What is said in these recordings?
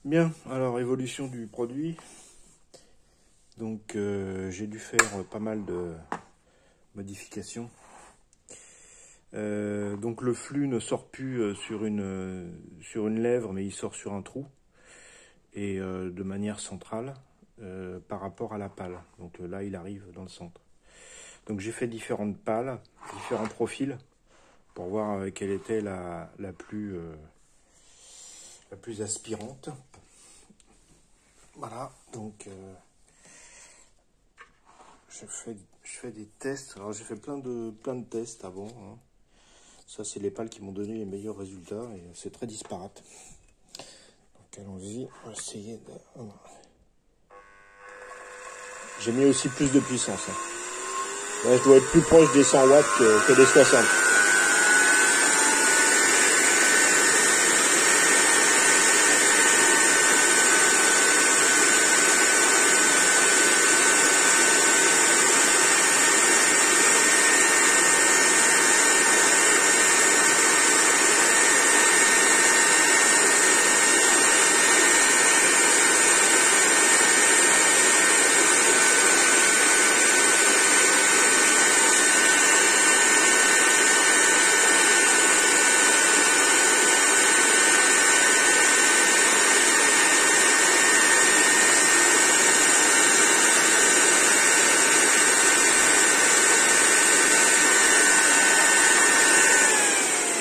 Bien, alors évolution du produit. Donc j'ai dû faire pas mal de modifications. Donc le flux ne sort plus sur une lèvre, mais il sort sur un trou et de manière centrale par rapport à la pale. Donc là, il arrive dans le centre. Donc j'ai fait différentes pales, différents profils pour voir quelle était la plus aspirante. Voilà, donc je fais des tests. Alors j'ai fait plein de tests avant, hein. Ça, c'est les pales qui m'ont donné les meilleurs résultats et c'est très disparate. Donc allons-y, on va essayer de... J'ai mis aussi plus de puissance, hein. Là, je dois être plus proche des 100 watts que des 60.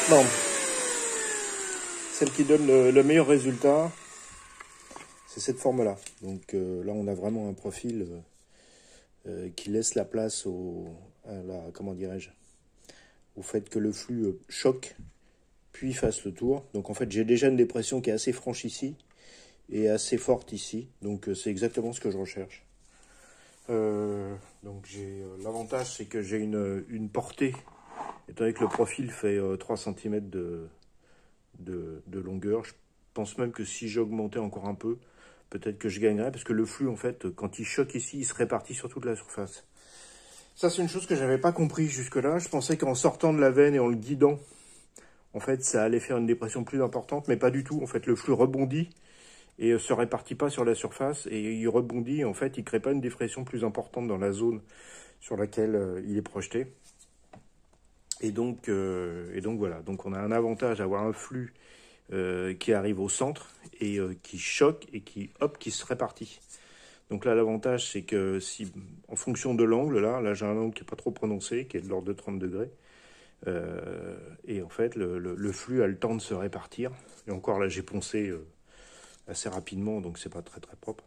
Non. Celle qui donne le meilleur résultat, c'est cette forme-là. Donc là, on a vraiment un profil qui laisse la place comment dirais-je, au fait que le flux choque, puis fasse le tour. Donc en fait, j'ai déjà une dépression qui est assez franche ici et assez forte ici. Donc c'est exactement ce que je recherche. Donc j'ai l'avantage, c'est que j'ai une portée, étant donné que le profil fait 3 cm de longueur. Je pense même que si j'augmentais encore un peu, peut-être que je gagnerais, parce que le flux, en fait, quand il choque ici, il se répartit sur toute la surface. Ça, c'est une chose que j'avais pas compris jusque-là. Je pensais qu'en sortant de la veine et en le guidant, en fait, ça allait faire une dépression plus importante, mais pas du tout. En fait, le flux rebondit et se répartit pas sur la surface, et il rebondit, en fait, il crée pas une dépression plus importante dans la zone sur laquelle il est projeté. Et donc voilà, donc on a un avantage à avoir un flux qui arrive au centre et qui choque et qui se répartit. Donc là, l'avantage, c'est que si, en fonction de l'angle, là j'ai un angle qui n'est pas trop prononcé, qui est de l'ordre de 30 degrés, et en fait, le flux a le temps de se répartir. Et encore là, j'ai poncé assez rapidement, donc c'est pas très propre.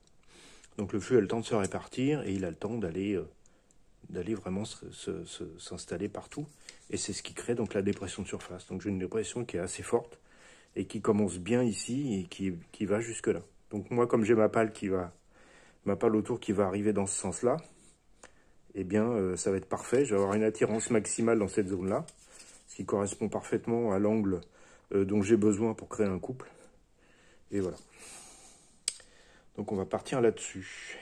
Donc le flux a le temps de se répartir et il a le temps d'aller vraiment s'installer partout. Et c'est ce qui crée donc la dépression de surface. Donc j'ai une dépression qui est assez forte et qui commence bien ici et qui va jusque là. Donc moi, comme j'ai ma pale autour qui va arriver dans ce sens-là, eh bien ça va être parfait. Je vais avoir une attirance maximale dans cette zone-là, ce qui correspond parfaitement à l'angle dont j'ai besoin pour créer un couple. Et voilà. Donc on va partir là-dessus.